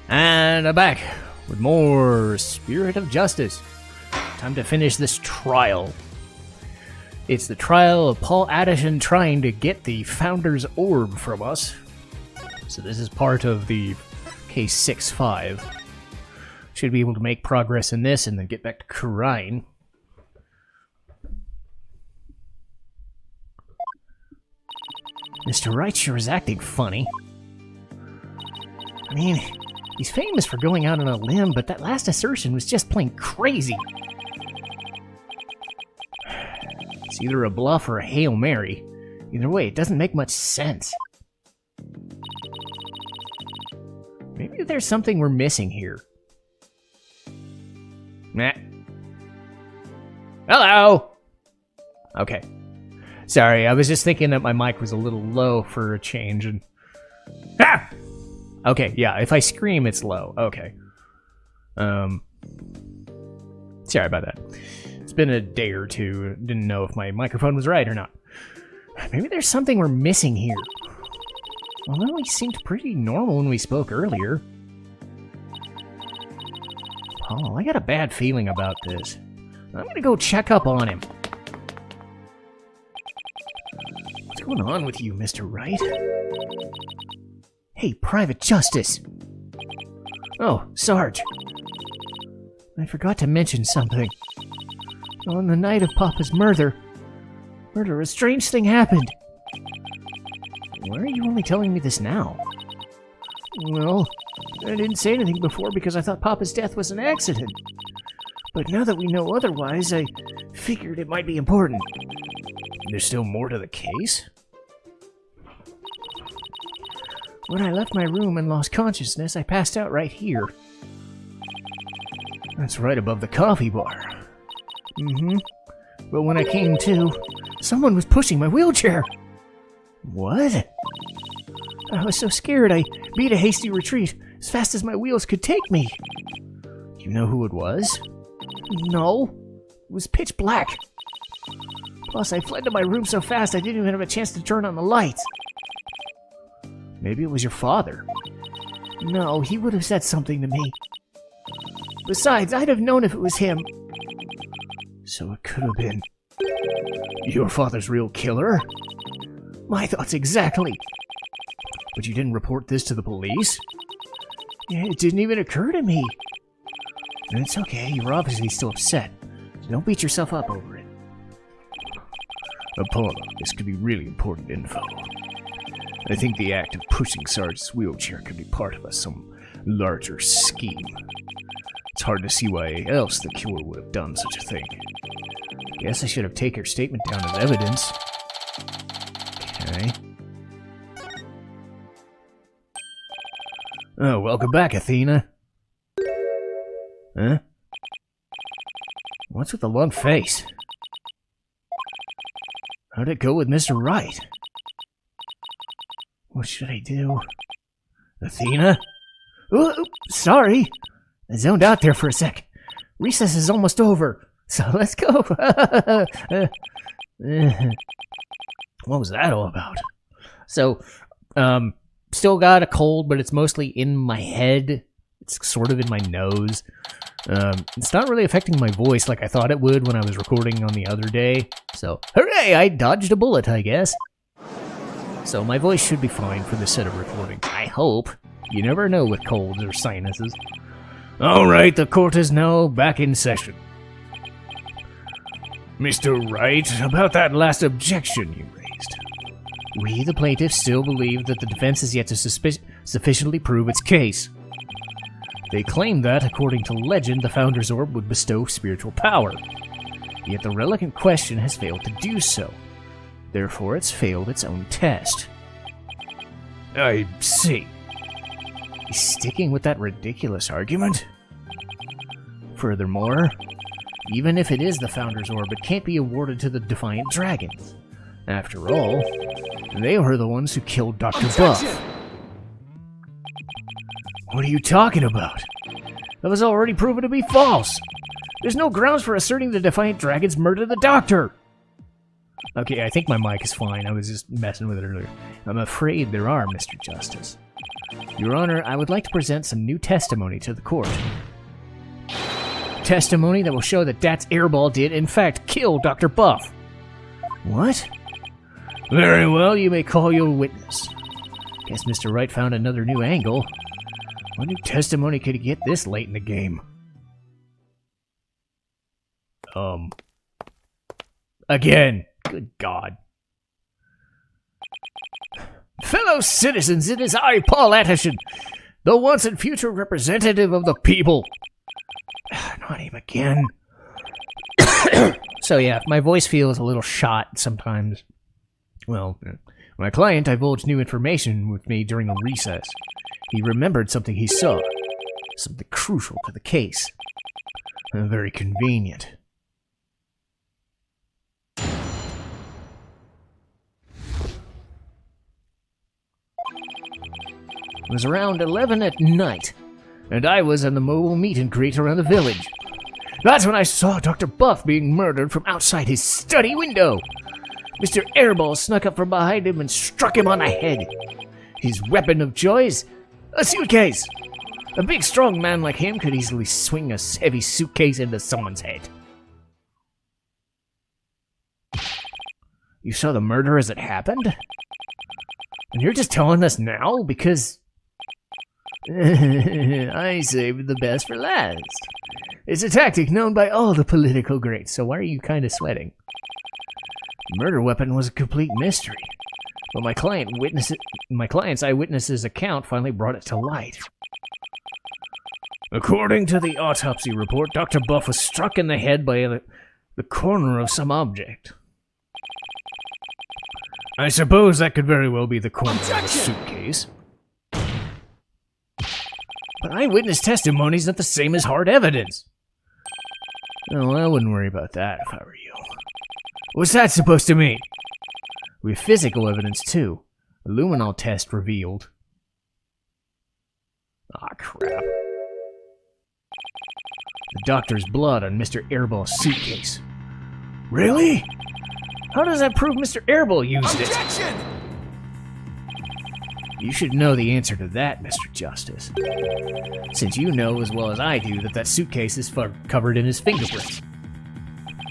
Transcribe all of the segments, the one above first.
And I'm back with more Spirit of Justice. Time to finish this trial. It's the trial of Paul Addison trying to get the Founder's Orb from us. So this is part of the case 6-5. Should be able to make progress in this and then get back to Kurine. Mr. Wright sure is acting funny. I mean, he's famous for going out on a limb, but that last assertion was just plain crazy. It's either a bluff or a Hail Mary. Either way, it doesn't make much sense. Maybe there's something we're missing here. Nah. Hello! Okay. Sorry, I was just thinking that my mic was a little low for a change, and... Ah! Okay, yeah, if I scream, it's low. Okay. Sorry about that. It's been a day or two. Didn't know if my microphone was right or not. Maybe there's something we're missing here. Although he seemed pretty normal when we spoke earlier. Paul, I got a bad feeling about this. I'm gonna go check up on him. What's going on with you, Mr. Wright? Hey, Private Justice! Oh, Sarge. I forgot to mention something. On the night of Papa's murder, a strange thing happened. Why are you only telling me this now? Well, I didn't say anything before because I thought Papa's death was an accident. But now that we know otherwise, I figured it might be important. There's still more to the case? When I left my room and lost consciousness, I passed out right here. That's right above the coffee bar. Mm-hmm. But when I came to, someone was pushing my wheelchair. What? I was so scared I beat a hasty retreat as fast as my wheels could take me. Do you know who it was? No. It was pitch black. Plus, I fled to my room so fast I didn't even have a chance to turn on the lights. Maybe it was your father. No, he would have said something to me. Besides, I'd have known if it was him. So it could have been your father's real killer? My thoughts exactly. But you didn't report this to the police? Yeah, it didn't even occur to me. It's okay, you're obviously still upset. So don't beat yourself up over it. Apollo, this could be really important info. I think the act of pushing Sarge's wheelchair could be part of some larger scheme. It's hard to see why else the killer would have done such a thing. Guess I should have taken her statement down as evidence. Okay. Oh, welcome back, Athena. Huh? What's with the long face? How'd it go with Mr. Wright? What should I do? Athena? Oh, sorry. I zoned out there for a sec. Recess is almost over, so let's go. What was that all about? So, still got a cold, but it's mostly in my head. It's sort of in my nose. It's not really affecting my voice like I thought it would when I was recording on the other day. So, hooray, I dodged a bullet, I guess. So my voice should be fine for this set of recordings. I hope. You never know with colds or sinuses. Alright, the court is now back in session. Mr. Wright, about that last objection you raised. We, the plaintiffs, still believe that the defense is yet to sufficiently prove its case. They claim that, according to legend, the Founder's Orb would bestow spiritual power. Yet the relic in question has failed to do so. Therefore, it's failed its own test. I see. He's sticking with that ridiculous argument? Furthermore, even if it is the Founder's Orb, it can't be awarded to the Defiant Dragons. After all, they were the ones who killed Dr. Buff. What are you talking about? That was already proven to be false. There's no grounds for asserting the Defiant Dragons murdered the Doctor. Okay, I think my mic is fine. I was just messing with it earlier. I'm afraid there are, Mr. Justice. Your Honor, I would like to present some new testimony to the court. Testimony that will show that Dat's airball did, in fact, kill Dr. Buff. What? Very well, you may call your witness. Guess Mr. Wright found another new angle. What new testimony could he get this late in the game? Again. Good God. Fellow citizens, it is I, Paul Atterson, the once and future representative of the people. Not him again. So yeah, my voice feels a little shot sometimes. Well, my client divulged new information with me during a recess. He remembered something he saw. Something crucial to the case. Very convenient. It was around 11 at night, and I was in the mobile meet and greet around the village. That's when I saw Dr. Buff being murdered from outside his study window. Mr. Airball snuck up from behind him and struck him on the head. His weapon of choice? A suitcase! A big, strong man like him could easily swing a heavy suitcase into someone's head. You saw the murder as it happened? And you're just telling us now because... I saved the best for last. It's a tactic known by all the political greats, so why are you kind of sweating? The murder weapon was a complete mystery, but my client's eyewitness's account finally brought it to light. According to the autopsy report, Dr. Buff was struck in the head by the corner of some object. I suppose that could very well be the corner of a suitcase. But eyewitness testimony is not the same as hard evidence. Oh, I wouldn't worry about that if I were you. What's that supposed to mean? We have physical evidence too. A luminol test revealed. Ah, crap. The doctor's blood on Mr. Airball's suitcase. Really? How does that prove Mr. Airball used Objection! it? You should know the answer to that, Mr. Justice. Since you know as well as I do that that suitcase is covered in his fingerprints.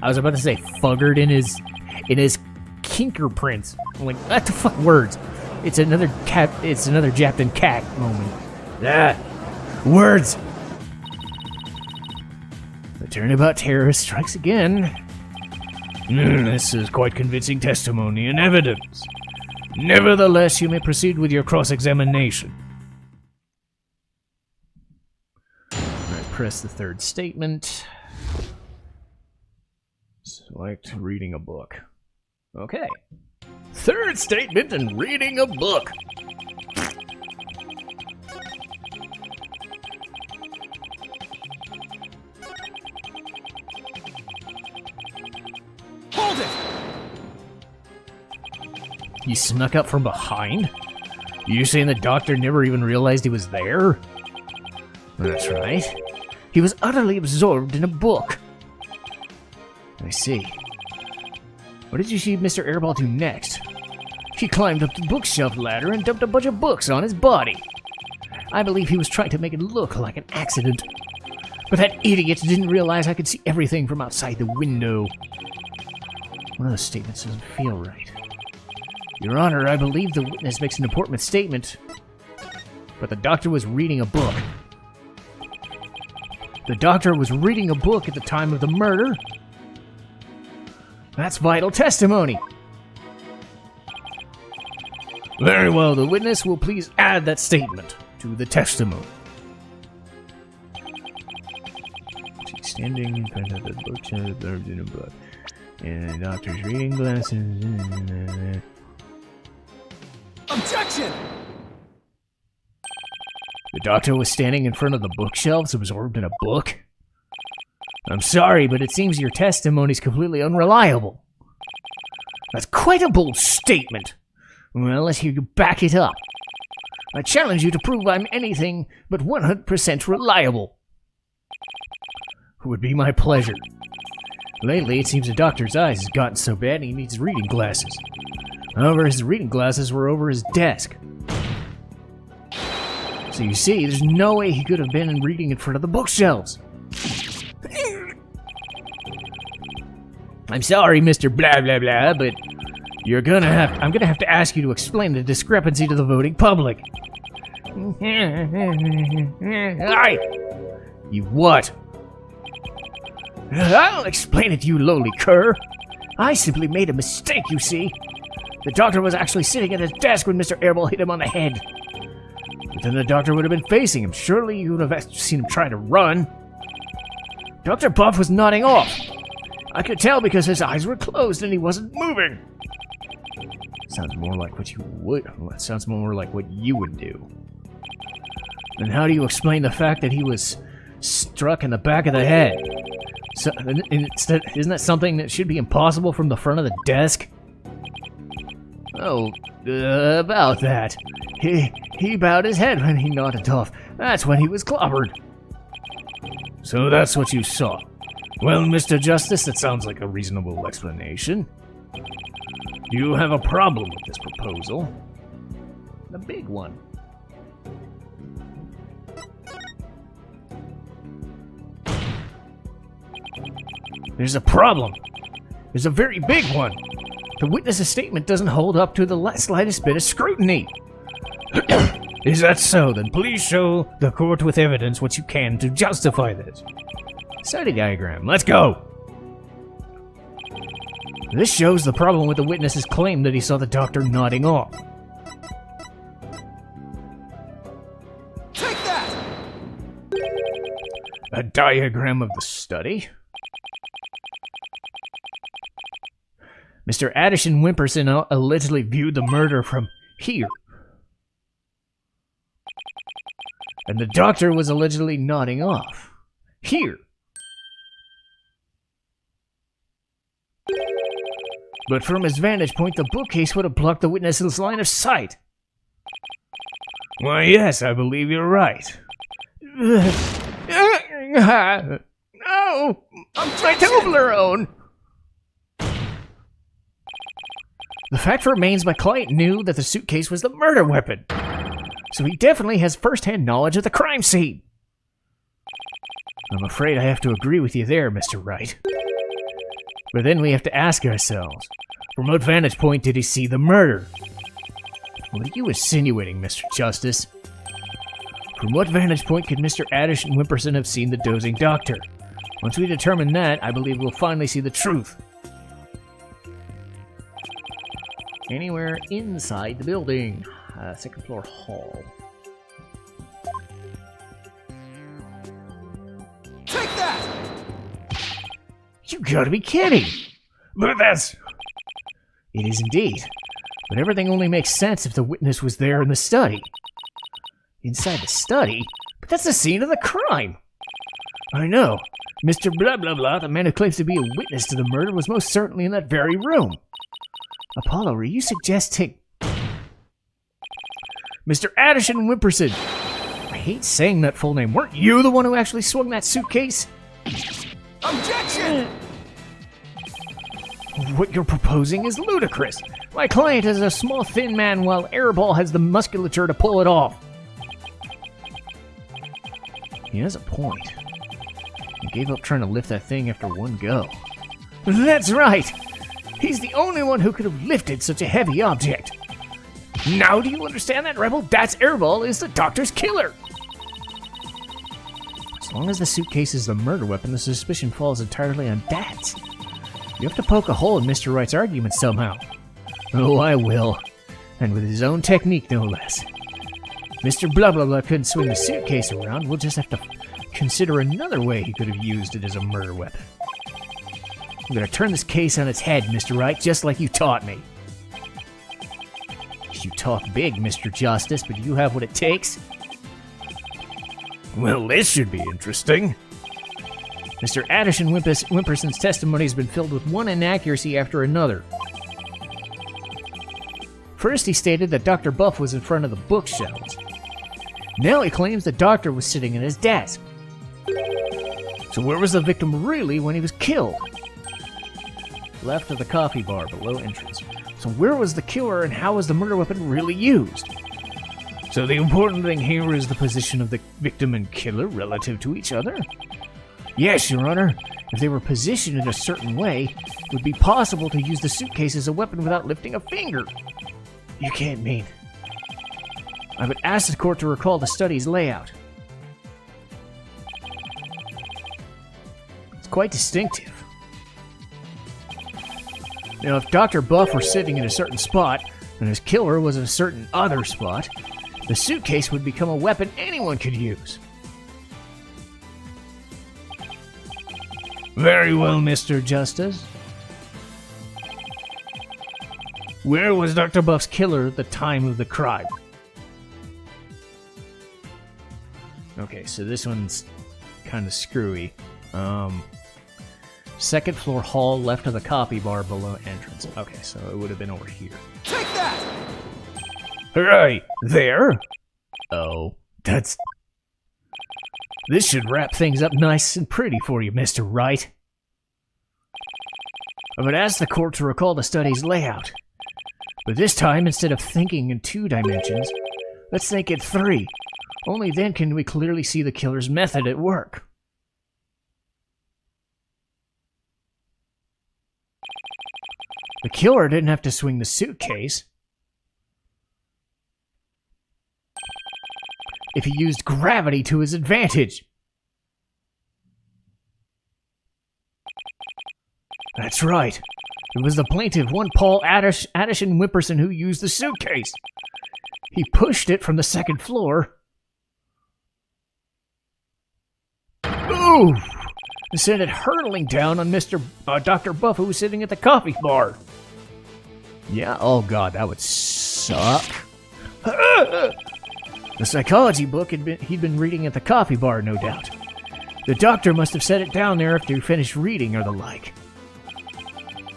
I was about to say fuggered in his kinkerprints. I'm like, what the fuck words? It's another Japton cat moment. Ah, words! The Turnabout terrorist strikes again. This is quite convincing testimony and evidence. Nevertheless, you may proceed with your cross-examination. Alright, press the third statement. Select reading a book. Okay. Third statement and reading a book. Hold it! He snuck up from behind? You saying the doctor never even realized he was there? That's right. He was utterly absorbed in a book. I see. What did you see Mr. Airball do next? He climbed up the bookshelf ladder and dumped a bunch of books on his body. I believe he was trying to make it look like an accident. But that idiot didn't realize I could see everything from outside the window. One of those statements doesn't feel right. Your Honor, I believe the witness makes an important statement, but the doctor was reading a book. The doctor was reading a book at the time of the murder? That's vital testimony. Very well, the witness will please add that statement to the testimony. She's standing in front of the bookshelf, observed in a book, and the doctor's reading glasses. Objection! The doctor was standing in front of the bookshelves, absorbed in a book? I'm sorry, but it seems your testimony is completely unreliable. That's quite a bold statement. Well, let's hear you back it up. I challenge you to prove I'm anything but 100% reliable. It would be my pleasure. Lately, it seems the doctor's eyes has gotten so bad he needs reading glasses. However, his reading glasses were over his desk. So you see, there's no way he could have been reading in front of the bookshelves. I'm sorry, Mr. Blah Blah Blah, but I'm gonna have to ask you to explain the discrepancy to the voting public. Aye! You what? I'll explain it to you, lowly cur. I simply made a mistake, you see. The doctor was actually sitting at his desk when Mr. Airball hit him on the head. But then the doctor would have been facing him. Surely you would have seen him try to run. Dr. Buff was nodding off. I could tell because his eyes were closed and he wasn't moving. Sounds more like what you would. That sounds more like what you would do. And how do you explain the fact that he was struck in the back of the head? So, isn't that something that should be impossible from the front of the desk? Oh, about that. He bowed his head when he nodded off. That's when he was clobbered. So that's what you saw. Well, Mr. Justice, that sounds like a reasonable explanation. You have a problem with this proposal. The big one. There's a problem. There's a very big one. The witness's statement doesn't hold up to the slightest bit of scrutiny. Is that so? Then please show the court with evidence what you can to justify this. Study diagram. Let's go. This shows the problem with the witness's claim that he saw the doctor nodding off. Take that! A diagram of the study. Mr. Addison Wimperson allegedly viewed the murder from here. And the doctor was allegedly nodding off. Here. But from his vantage point, the bookcase would have blocked the witness's line of sight. Why, yes, I believe you're right. No! My Toblerone! The fact remains my client knew that the suitcase was the murder weapon. So he definitely has first-hand knowledge of the crime scene. I'm afraid I have to agree with you there, Mr. Wright. But then we have to ask ourselves, from what vantage point did he see the murder? What are you insinuating, Mr. Justice? From what vantage point could Mr. Addison Wimperson have seen the dozing doctor? Once we determine that, I believe we'll finally see the truth. Anywhere inside the building. Second floor hall. Take that! You gotta be kidding! But that's... It is indeed. But everything only makes sense if the witness was there in the study. Inside the study? But that's the scene of the crime! I know. Mr. Blah Blah Blah, the man who claims to be a witness to the murder, was most certainly in that very room. Apollo, are you suggesting... Mr. Addison Wimperson! I hate saying that full name. Weren't you the one who actually swung that suitcase? Objection! What you're proposing is ludicrous. My client is a small, thin man, while Airball has the musculature to pull it off. He has a point. He gave up trying to lift that thing after one go. That's right! He's the only one who could have lifted such a heavy object. Now do you understand that, Rebel? That's Airball is the doctor's killer! As long as the suitcase is the murder weapon, the suspicion falls entirely on that. You have to poke a hole in Mr. Wright's argument somehow. Oh, I will. And with his own technique, no less. Mr. Blah Blah Blah couldn't swing the suitcase around. We'll just have to consider another way he could have used it as a murder weapon. I'm gonna turn this case on its head, Mr. Wright, just like you taught me. You talk big, Mr. Justice, but do you have what it takes? Well, this should be interesting. Mr. Addison Wimperson's testimony has been filled with one inaccuracy after another. First, he stated that Dr. Buff was in front of the bookshelves. Now he claims the doctor was sitting at his desk. So where was the victim really when he was killed? Left of the coffee bar, below entrance. So where was the killer and how was the murder weapon really used? So the important thing here is the position of the victim and killer relative to each other? Yes, Your Honor. If they were positioned in a certain way, it would be possible to use the suitcase as a weapon without lifting a finger. You can't mean. I would ask the court to recall the study's layout. It's quite distinctive. Now, if Dr. Buff were sitting in a certain spot, and his killer was in a certain other spot, the suitcase would become a weapon anyone could use. Very well, Mr. Justice. Where was Dr. Buff's killer at the time of the crime? Okay, so this one's kind of screwy. Second floor hall left of the copy bar below entrance. Okay, so it would have been over here. Take that! Right there? Oh, that's... This should wrap things up nice and pretty for you, Mr. Wright. I would ask the court to recall the study's layout. But this time, instead of thinking in 2 dimensions, let's think in 3. Only then can we clearly see the killer's method at work. The killer didn't have to swing the suitcase. If he used gravity to his advantage. That's right. It was the plaintiff, one Paul Addison Whipperson, who used the suitcase. He pushed it from the 2nd floor. Ooh! And sent it hurtling down on Dr. Buff, who was sitting at the coffee bar. Yeah, oh god, that would suck. The psychology book he'd been reading at the coffee bar, no doubt. The doctor must have set it down there after he finished reading or the like.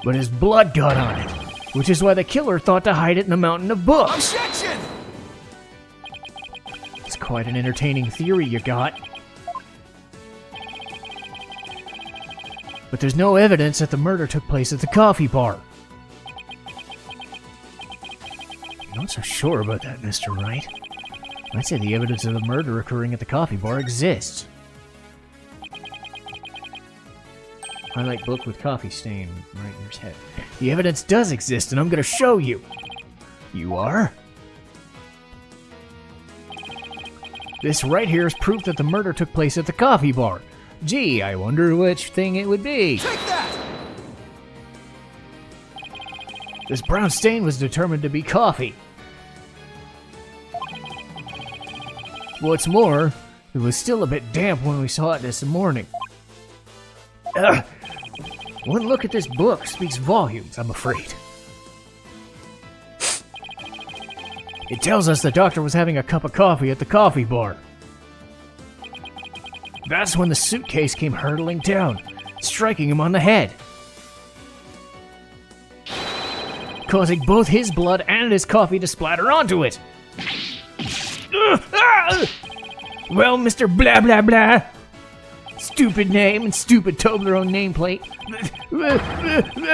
But his blood got on it, which is why the killer thought to hide it in a mountain of books. Objection! It's quite an entertaining theory you got. But there's no evidence that the murder took place at the coffee bar. I'm not so sure about that, Mr. Wright. I'd say the evidence of the murder occurring at the coffee bar exists. Highlight book with coffee stain right in your head. The evidence does exist, and I'm going to show you. You are? This right here is proof that the murder took place at the coffee bar. Gee, I wonder which thing it would be. Take that! This brown stain was determined to be coffee. What's more, it was still a bit damp when we saw it this morning. Ugh. One look at this book speaks volumes, I'm afraid. It tells us the doctor was having a cup of coffee at the coffee bar. That's when the suitcase came hurtling down, striking him on the head, causing both his blood and his coffee to splatter onto it. Well, Mr. Blah Blah Blah, stupid name and stupid Toblerone nameplate,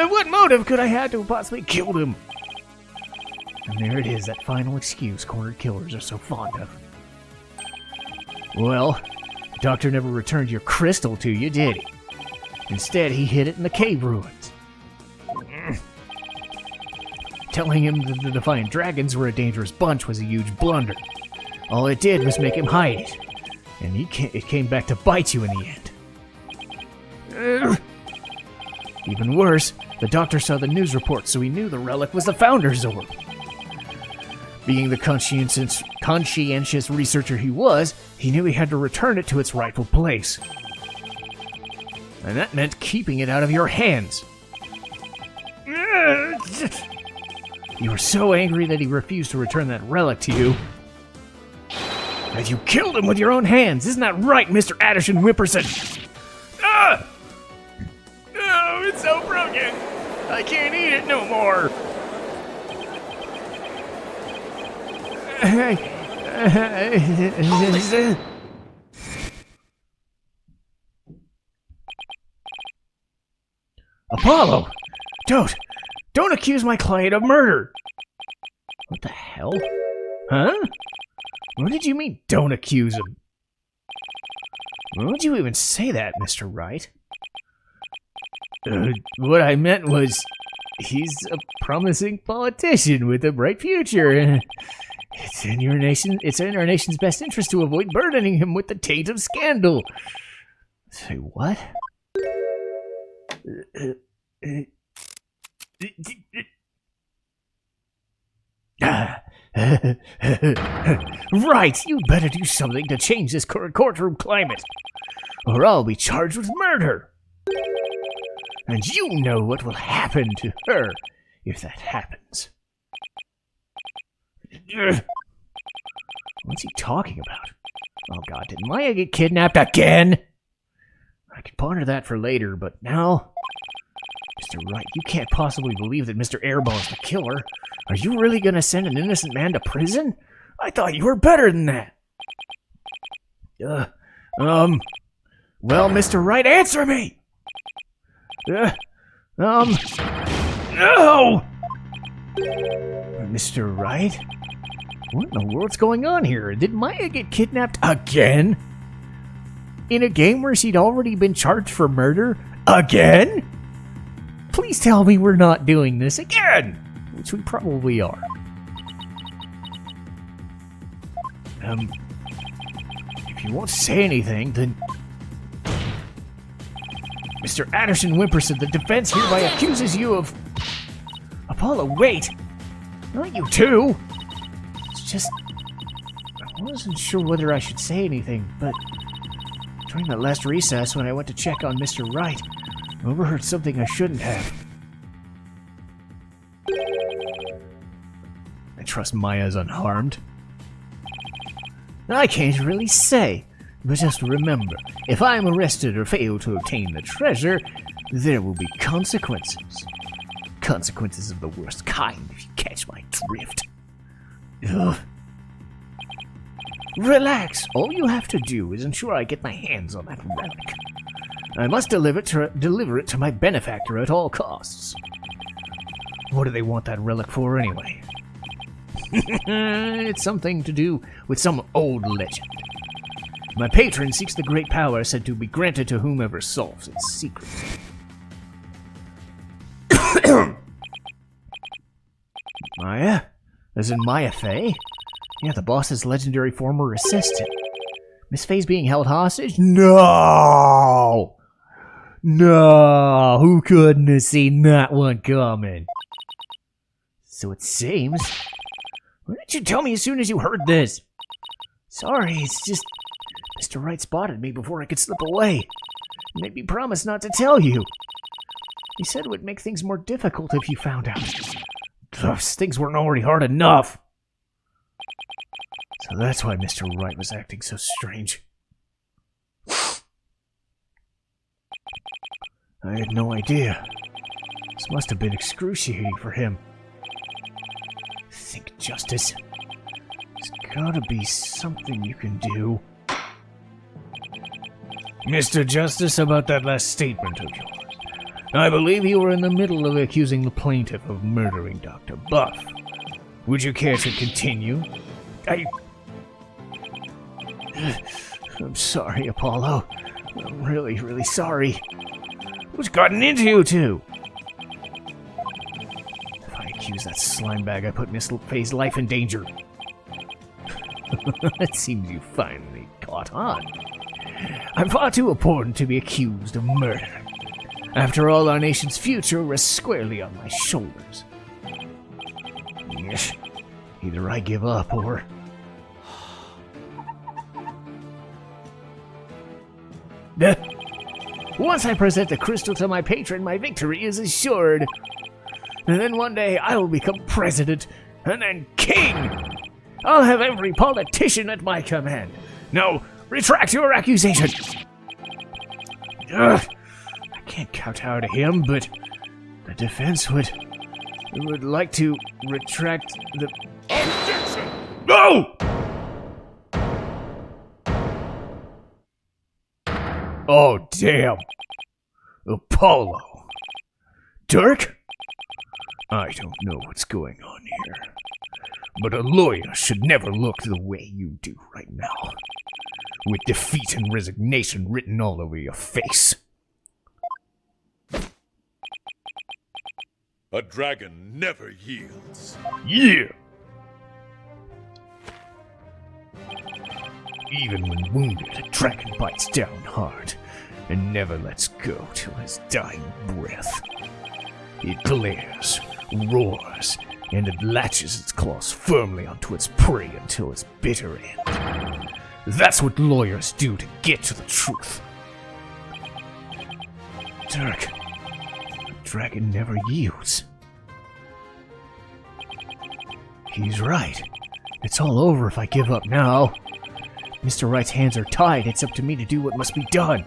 what motive could I have to have possibly killed him? And there it is, that final excuse cornered killers are so fond of. Well, the doctor never returned your crystal to you, did he? Instead, he hid it in the cave ruins. Telling him that the Defiant Dragons were a dangerous bunch was a huge blunder. All it did was make him hide it, and it came back to bite you in the end. Even worse, the doctor saw the news report, so he knew the relic was the Founder's Orb. Being the conscientious researcher he was, he knew he had to return it to its rightful place. And that meant keeping it out of your hands. You were so angry that he refused to return that relic to you, that you killed him with your own hands. Isn't that right, Mr. Addison Whipperson? Ah! Oh, it's so broken. I can't eat it no more. Apollo! Don't accuse my client of murder! What the hell? Huh? What did you mean, don't accuse him? Why would you even say that, Mr. Wright? What I meant was, he's a promising politician with a bright future. It's in our nation's best interest to avoid burdening him with the taint of scandal. Say what? Right, you better do something to change this current courtroom climate, or I'll be charged with murder. And you know what will happen to her if that happens. What's he talking about? Oh god, did Maya get kidnapped again? I could ponder that for later, but now... Mr. Wright, you can't possibly believe that Mr. Airball is the killer. Are you really gonna send an innocent man to prison? I thought you were better than that. Well, Mr. Wright, answer me! No! Mr. Wright? What in the world's going on here? Did Maya get kidnapped again? In a game where she'd already been charged for murder? Again? Please tell me we're not doing this again! Which we probably are. If you won't say anything, then... Mr. Anderson Wimperson, the defense hereby accuses you of... Apollo, wait! Not you too! It's just... I wasn't sure whether I should say anything, but... During that last recess, when I went to check on Mr. Wright, I overheard something I shouldn't have. I trust Maya's unharmed. I can't really say, but just remember, if I am arrested or fail to obtain the treasure, there will be consequences. Consequences of the worst kind, if you catch my drift. Ugh. Relax, all you have to do is ensure I get my hands on that relic. I must deliver it to my benefactor at all costs. What do they want that relic for anyway? It's something to do with some old legend. My patron seeks the great power said to be granted to whomever solves its secret. Maya? As in Maya Fey? Yeah, the boss's legendary former assistant. Miss Fey's being held hostage? No! No! Who couldn't have seen that one coming? So it seems... Why didn't you tell me as soon as you heard this? Sorry, it's just... Mr. Wright spotted me before I could slip away. He made me promise not to tell you. He said it would make things more difficult if you found out. Those things weren't already hard enough. So that's why Mr. Wright was acting so strange. I had no idea. This must have been excruciating for him. Think, Justice. There's gotta be something you can do. Mr. Justice, about that last statement of yours. I believe you were in the middle of accusing the plaintiff of murdering Dr. Buff. Would you care to continue? I'm sorry, Apollo. I'm really, really sorry. What's gotten into you two? If I accuse that slime bag, I put Miss Fey's life in danger. It seems you finally caught on. I'm far too important to be accused of murder. After all, our nation's future rests squarely on my shoulders. Yes, either I give up or... Once I present the crystal to my patron, my victory is assured. And then one day I will become president, and then king! I'll have every politician at my command. Now, retract your accusation! I can't kowtow to him, but the defense would like to retract the... Objection! No! Oh, damn. Apollo. Dirk? I don't know what's going on here. But a lawyer should never look the way you do right now, with defeat and resignation written all over your face. A dragon never yields. Yeah! Even when wounded, a dragon bites down hard and never lets go till his dying breath. It glares, roars, and it latches its claws firmly onto its prey until its bitter end. That's what lawyers do to get to the truth. Dirk, a dragon never yields. He's right. It's all over if I give up now. Mr. Wright's hands are tied. It's up to me to do what must be done.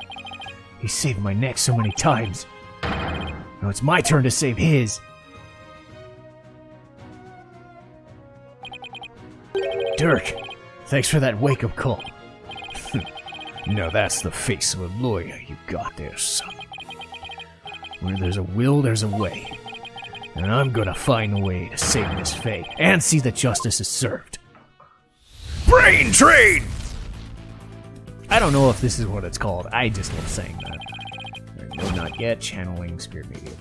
He saved my neck so many times. Now it's my turn to save his. Dirk, thanks for that wake-up call. Now that's the face of a lawyer you got there, son. Where there's a will, there's a way. And I'm gonna find a way to save Miss Faye and see that justice is served. Brain Train! I don't know if this is what it's called. I just love saying that. No, not yet. Channeling spirit medium.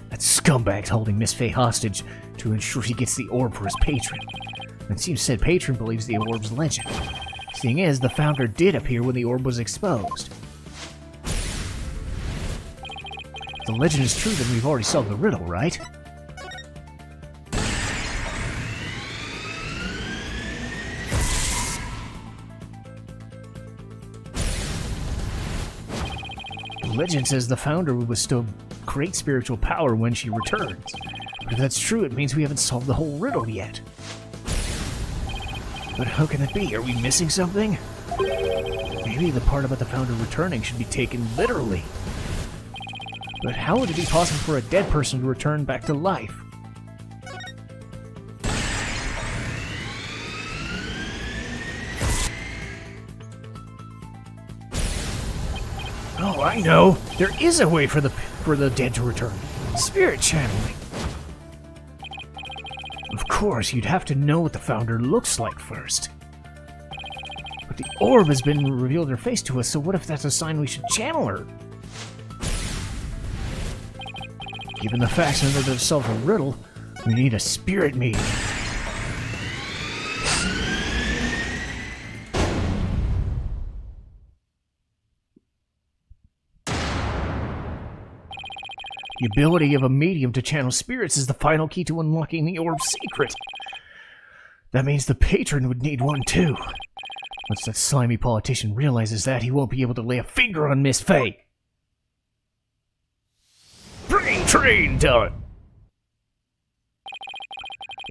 That scumbag's holding Miss Faye hostage to ensure he gets the orb for his patron. It seems said patron believes the orb's legend. Seeing as the founder did appear when the orb was exposed. If the legend is true, then we've already solved the riddle, right? The legend says the founder will bestow great spiritual power when she returns. But if that's true, it means we haven't solved the whole riddle yet. But how can it be? Are we missing something? Maybe the part about the founder returning should be taken literally. But how would it be possible for a dead person to return back to life? Oh, I know! There is a way for the dead to return. Spirit channeling. Of course, you'd have to know what the founder looks like first. But the orb has been revealed her face to us, so what if that's a sign we should channel her? Given the facts in order to solve the riddle, we need a spirit meeting. The ability of a medium to channel spirits is the final key to unlocking the orb's secret. That means the patron would need one too. Once that slimy politician realizes that, he won't be able to lay a finger on Miss Faye. Brain Train done!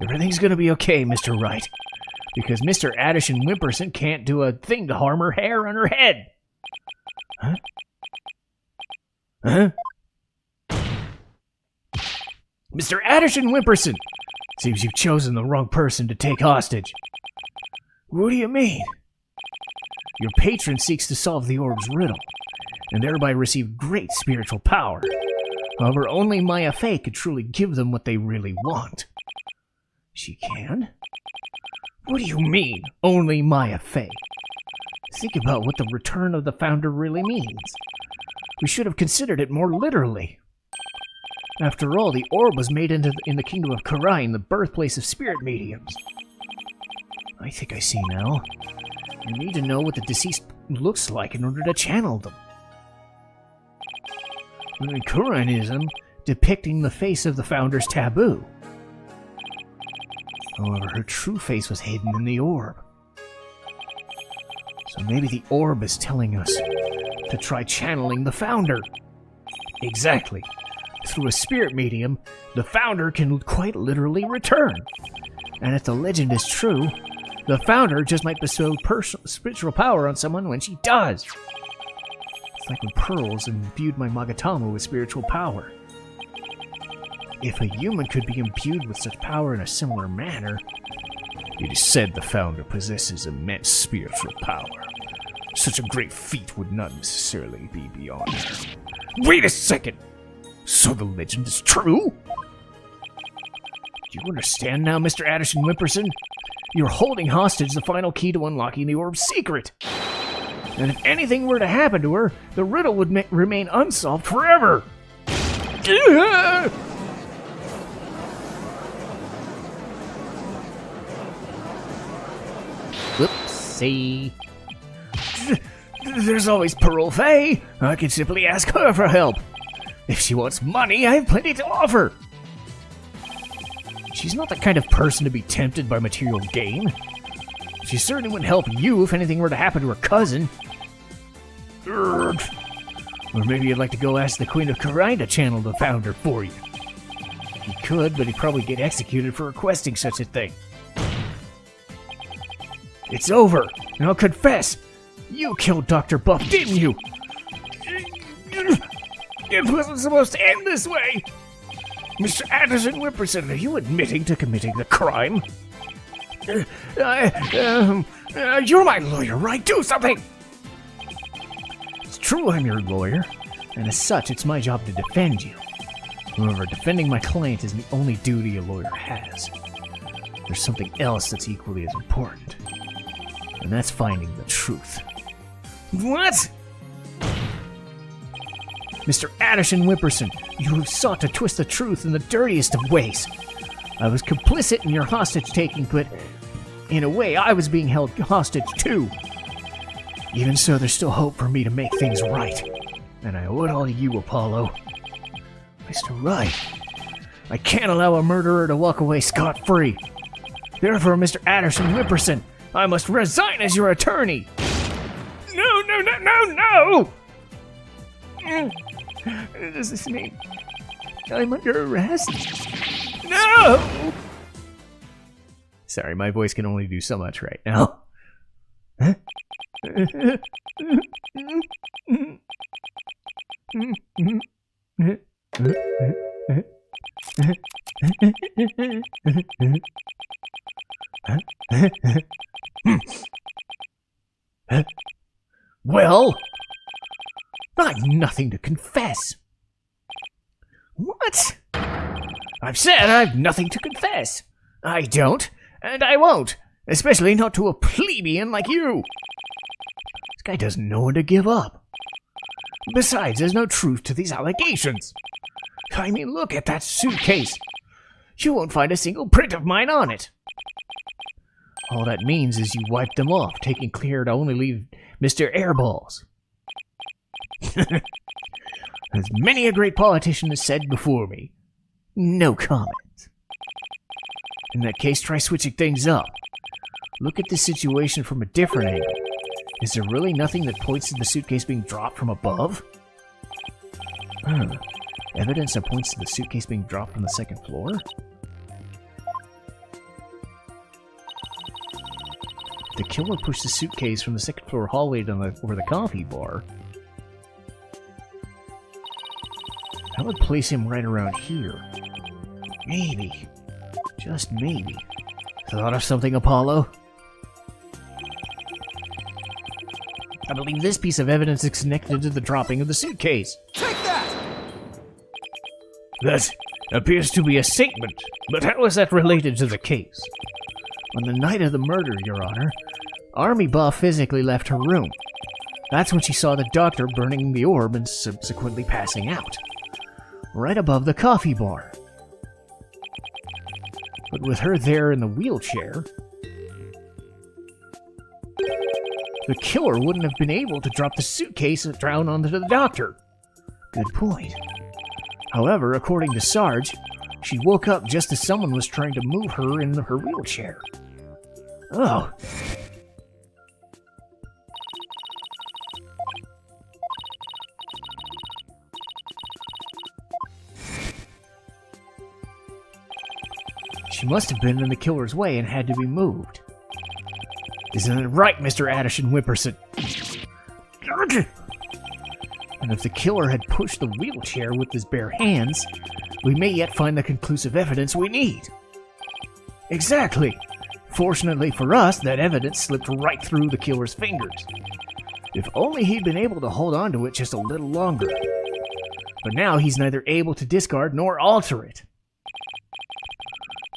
Everything's gonna be okay, Mr. Wright. Because Mr. Addison Wimperson can't do a thing to harm her hair on her head. Huh? Huh? Mr. Addison Wimperson! Seems you've chosen the wrong person to take hostage. What do you mean? Your patron seeks to solve the orb's riddle, and thereby receive great spiritual power. However, only Maya Fey could truly give them what they really want. She can? What do you mean, only Maya Fey? Think about what the return of the founder really means. We should have considered it more literally. After all, the orb was made in the kingdom of Karain, the birthplace of spirit mediums. I think I see now. You need to know what the deceased looks like in order to channel them. In Kurainism, depicting the face of the founder's taboo. However, her true face was hidden in the orb. So maybe the orb is telling us to try channeling the founder. Exactly. Through a spirit medium, the founder can quite literally return. And if the legend is true, the founder just might bestow spiritual power on someone when she does. It's like when Pearls imbued my Magatama with spiritual power. If a human could be imbued with such power in a similar manner, it is said the founder possesses immense spiritual power. Such a great feat would not necessarily be beyond her. Wait a second! So the legend is true? Do you understand now, Mr. Addison Whipperson? You're holding hostage the final key to unlocking the orb's secret. And if anything were to happen to her, the riddle would remain unsolved forever. Whoopsie. There's always Pearl Fay. I can simply ask her for help. If she wants money, I have plenty to offer. She's not the kind of person to be tempted by material gain. She certainly wouldn't help you if anything were to happen to her cousin. Urgh. Or maybe you'd like to go ask the Queen of Karina to channel the founder for you. He could, but he'd probably get executed for requesting such a thing. It's over. Now confess. You killed Dr. Buff, didn't you? It wasn't supposed to end this way. Mr. Addison Whipperson, are you admitting to committing the crime? You're my lawyer, right? Do something! It's true I'm your lawyer, and as such, it's my job to defend you. However, defending my client isn't the only duty a lawyer has. There's something else that's equally as important, and that's finding the truth. What? Mr. Addison Whipperson, you have sought to twist the truth in the dirtiest of ways. I was complicit in your hostage-taking, but in a way, I was being held hostage too. Even so, there's still hope for me to make things right. And I owe it all to you, Apollo. Mr. Wright, I can't allow a murderer to walk away scot-free. Therefore, Mr. Addison Whipperson, I must resign as your attorney. No, no, no, no, no! Does this mean I'm under arrest? No! Sorry, my voice can only do so much right now. Huh? Well, I've nothing to confess. What? I've said I've nothing to confess. I don't, and I won't, especially not to a plebeian like you. This guy doesn't know when to give up. Besides, there's no truth to these allegations. I mean, look at that suitcase. You won't find a single print of mine on it. All that means is you wiped them off, taking care to only leave Mr. Airballs. As many a great politician has said before me, no comment. In that case, try switching things up. Look at the situation from a different angle. Is there really nothing that points to the suitcase being dropped from above? Evidence that points to the suitcase being dropped from the second floor? The killer pushed the suitcase from the second floor hallway over the coffee bar. That would place him right around here. Maybe. Just maybe. Thought of something, Apollo? I believe this piece of evidence is connected to the dropping of the suitcase. Take that! That appears to be a statement, but how is that related to the case? On the night of the murder, Your Honor, Army Buff physically left her room. That's when she saw the doctor burning the orb and subsequently passing out. Right above the coffee bar. But with her there in the wheelchair, the killer wouldn't have been able to drop the suitcase and drown onto the doctor. Good point. However, according to Sarge, she woke up just as someone was trying to move her in her wheelchair. Oh. She must have been in the killer's way and had to be moved. Isn't it right, Mr. Addison Whipperson? And if the killer had pushed the wheelchair with his bare hands, we may yet find the conclusive evidence we need. Exactly. Fortunately for us, that evidence slipped right through the killer's fingers. If only he'd been able to hold on to it just a little longer. But now he's neither able to discard nor alter it.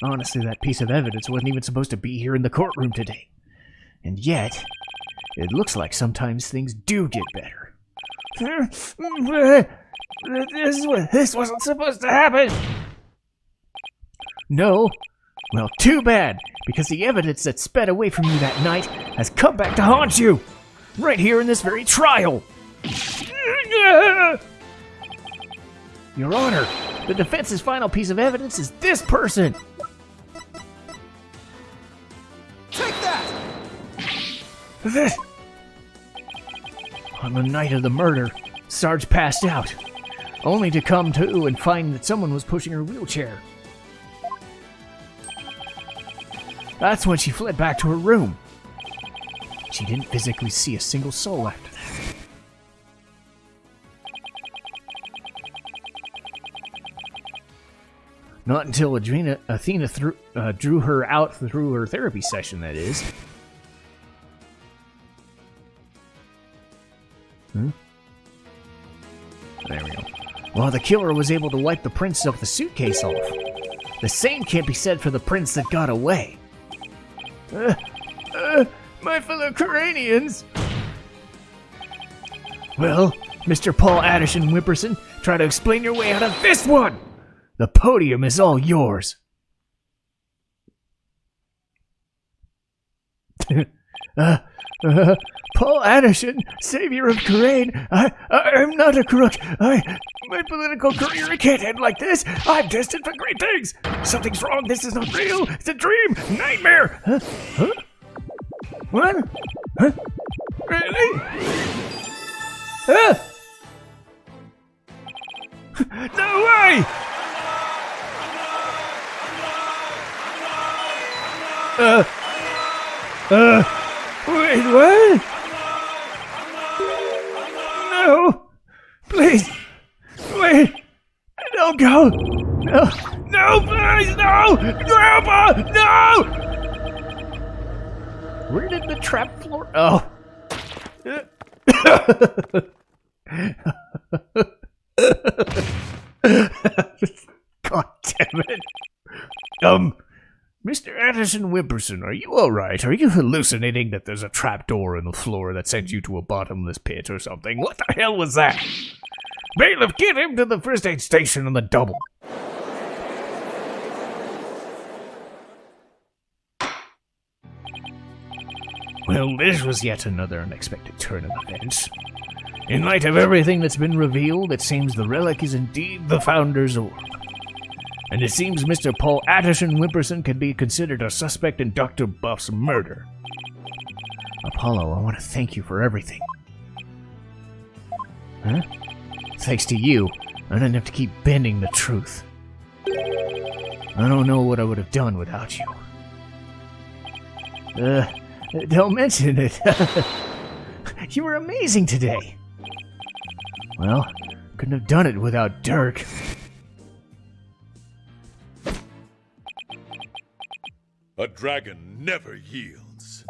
Honestly, that piece of evidence wasn't even supposed to be here in the courtroom today. And yet, it looks like sometimes things do get better. This wasn't supposed to happen! No? Well, too bad, because the evidence that sped away from you that night has come back to haunt you! Right here in this very trial! Your Honor, the defense's final piece of evidence is this person! Take that! On the night of the murder, Sarge passed out, only to come to and find that someone was pushing her wheelchair. That's when she fled back to her room. She didn't physically see a single soul after that. Not until Athena drew her out through her therapy session, that is. There we go. While the killer was able to wipe the prints of the suitcase off. The same can't be said for the prints that got away. My fellow Coranians! Well, Mr. Paul Addison Whipperson, try to explain your way out of this one! The podium is all yours. Paul Addison, savior of Corain. I'm not a crook. My political career can't end like this. I'm destined for great things. Something's wrong. This is not real. It's a dream. Nightmare. Huh? What? Huh? Really? No way! Wait, what? No! Please! Wait! Don't go! No! No, please! No! Grandpa! No! Where did the trap floor... Oh. God damn it. Mr. Addison Whipperson, are you alright? Are you hallucinating that there's a trapdoor in the floor that sends you to a bottomless pit or something? What the hell was that? Bailiff, get him to the first aid station on the double. Well, this was yet another unexpected turn of events. In light of everything that's been revealed, it seems the relic is indeed the Founder's Orb. And it seems Mr. Paul Addison Whipperson can be considered a suspect in Dr. Buff's murder. Apollo, I want to thank you for everything. Huh? Thanks to you, I didn't have to keep bending the truth. I don't know what I would have done without you. Don't mention it. You were amazing today. Well, couldn't have done it without Dirk. A dragon never yields.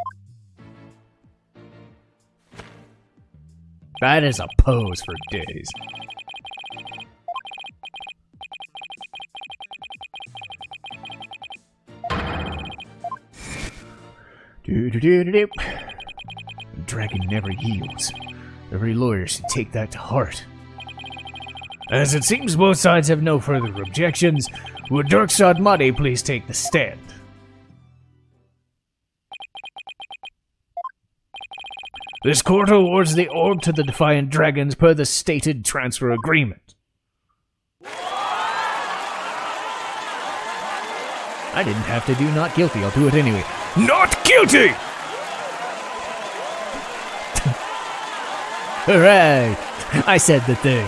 That is a pose for days. Do-do-do-do-do. A dragon never yields. Every lawyer should take that to heart. As it seems both sides have no further objections, would Dirk Sodmati please take the stand? This court awards the orb to the Defiant Dragons per the stated transfer agreement. I didn't have to do not guilty, I'll do it anyway. Not guilty! Hooray! I said the thing,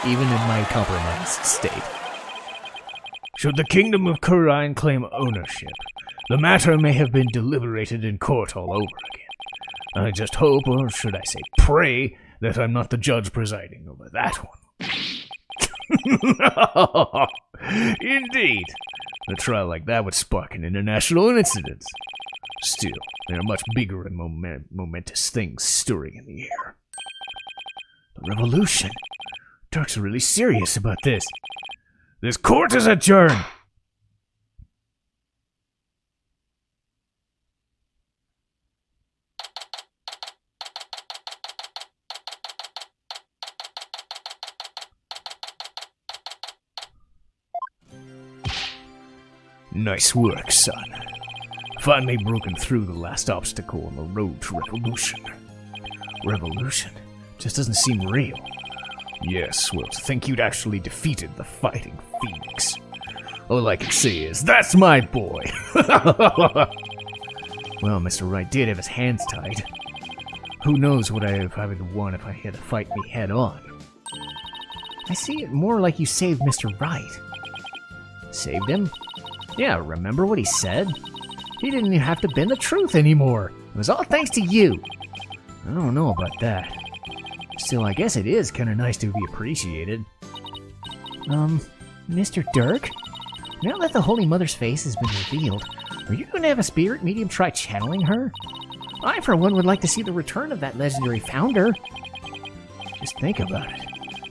even in my compromised state. Should the Kingdom of Kurine claim ownership, the matter may have been deliberated in court all over again. I just hope, or should I say pray, that I'm not the judge presiding over that one. Indeed. A trial like that would spark an international incident. Still, there are much bigger and momentous things stirring in the air. The revolution. Dirk's really serious about this. This court is adjourned. Nice work, son. Finally broken through the last obstacle on the road to revolution. Revolution? Just doesn't seem real. Yes, well, to think you'd actually defeated the fighting Phoenix. All I can say is, that's my boy! Well, Mr. Wright did have his hands tied. Who knows what I would have won if I had to fight me head on. I see it more like you saved Mr. Wright. Saved him? Yeah, remember what he said? He didn't even have to bend the truth anymore. It was all thanks to you. I don't know about that. Still, I guess it is kind of nice to be appreciated. Mr. Dirk? Now that the Holy Mother's face has been revealed, are you going to have a spirit medium try channeling her? I, for one, would like to see the return of that legendary founder. Just think about it.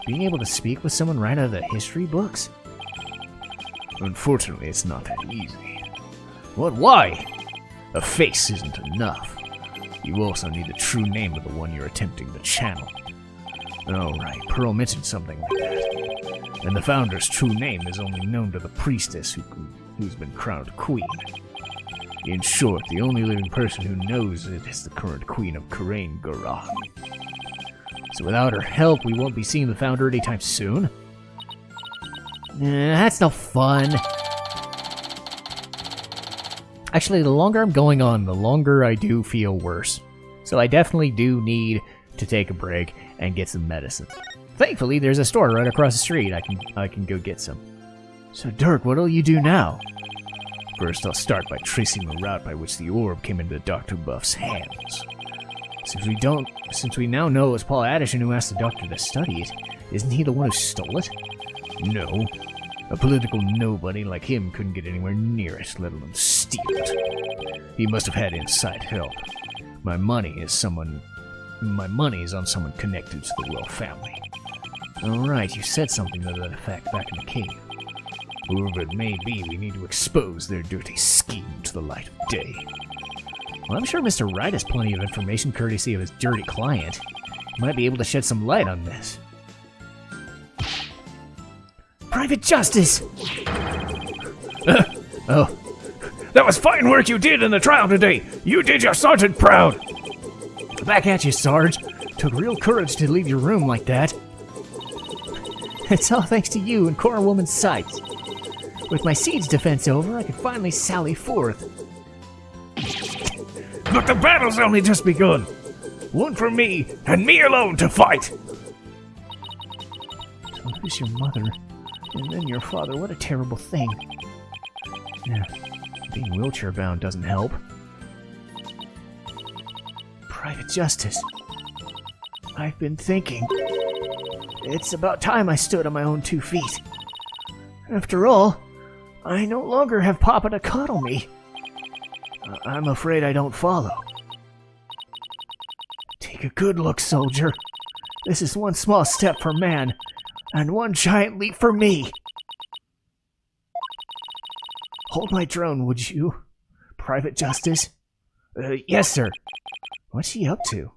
Being able to speak with someone right out of the history books? Unfortunately, it's not that easy. What? Why? A face isn't enough. You also need the true name of the one you're attempting to channel. Oh, right. Pearl mentioned something like that. And the founder's true name is only known to the priestess who's been crowned queen. In short, the only living person who knows it is the current queen of Karain Garan. So without her help, we won't be seeing the founder anytime soon? That's no fun. Actually, the longer I'm going on, the longer I do feel worse. So I definitely do need to take a break and get some medicine. Thankfully, there's a store right across the street. I can go get some. So Dirk, what'll you do now? First, I'll start by tracing the route by which the orb came into Dr. Buff's hands. Since we now know it's Paul Addison who asked the doctor to study it, isn't he the one who stole it? No. A political nobody like him couldn't get anywhere near it, let alone steal it. He must have had inside help. My money is on someone connected to the royal family. Alright, you said something to that effect back in the cave. Whoever it may be, we need to expose their dirty scheme to the light of day. Well, I'm sure Mr. Wright has plenty of information courtesy of his dirty client. He might be able to shed some light on this. Private Justice! Oh. That was fine work you did in the trial today! You did your sergeant proud! Back at you, Sarge. Took real courage to leave your room like that. It's all thanks to you and Cora Woman's sights. With my siege defense over, I could finally sally forth. But the battle's only just begun. One for me, and me alone to fight. To lose your mother, and then your father, what a terrible thing. Yeah, being wheelchair-bound doesn't help. Private Justice. I've been thinking. It's about time I stood on my own 2 feet. After all, I no longer have Papa to coddle me. I'm afraid I don't follow. Take a good look, soldier. This is one small step for man, and one giant leap for me. Hold my drone, would you, Private Justice? Yes, sir. What's she up to?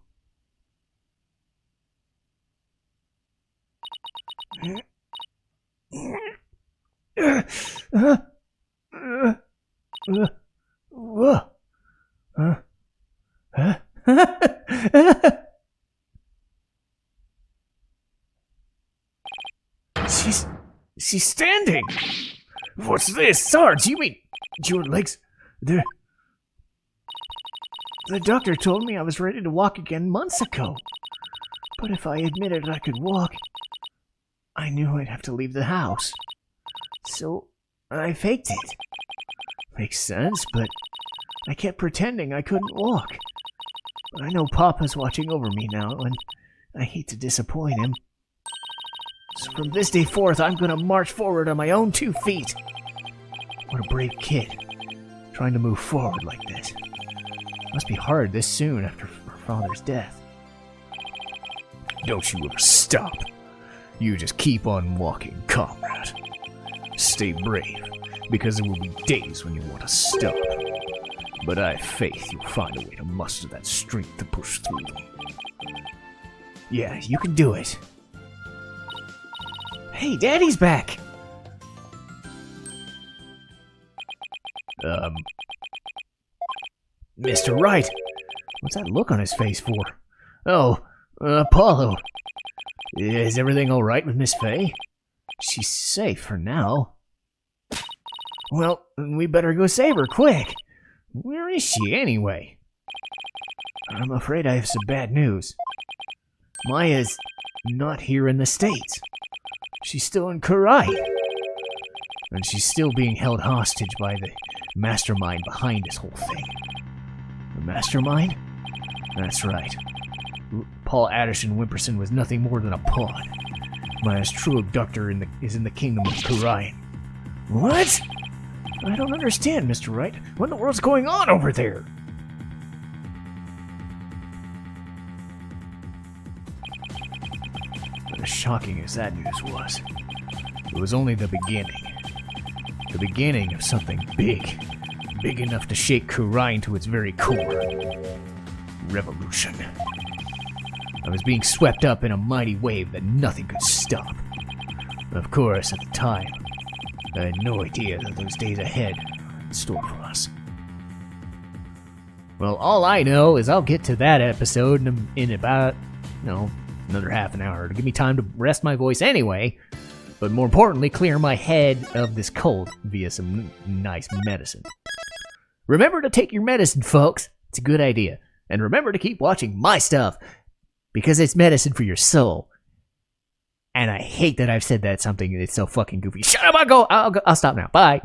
She's standing. What's this, Sarge? You mean your legs? The doctor told me I was ready to walk again months ago. But if I admitted I could walk, I knew I'd have to leave the house. So I faked it. Makes sense, but I kept pretending I couldn't walk. But I know Papa's watching over me now, and I hate to disappoint him. So from this day forth, I'm gonna march forward on my own 2 feet. What a brave kid, trying to move forward like this. Must be hard this soon after her father's death. Don't you ever stop. You just keep on walking, comrade. Stay brave, because there will be days when you want to stop. But I have faith you'll find a way to muster that strength to push through them. Yeah, you can do it. Hey, Daddy's back! Mr. Wright, what's that look on his face for? Oh, Apollo. Is everything alright with Miss Faye? She's safe for now. Well, we better go save her, quick. Where is she, anyway? I'm afraid I have some bad news. Maya's not here in the States. She's still in Kurai. And she's still being held hostage by the mastermind behind this whole thing. The mastermind? That's right. Paul Addison Wimperson was nothing more than a pawn. Maya's true abductor is in the kingdom of Kurai. What? I don't understand, Mr. Wright. What in the world's going on over there? But as shocking as that news was, it was only the beginning. The beginning of something big. Big enough to shake Kurai to its very core. Revolution. I was being swept up in a mighty wave that nothing could stop. Of course, at the time, I had no idea that those days ahead were in store for us. Well, all I know is I'll get to that episode in about, another half an hour to give me time to rest my voice anyway, but more importantly, clear my head of this cold via some nice medicine. Remember to take your medicine, folks. It's a good idea. And remember to keep watching my stuff, because it's medicine for your soul. And I hate that I've said that something that's so fucking goofy. Shut up, I'll stop now. Bye.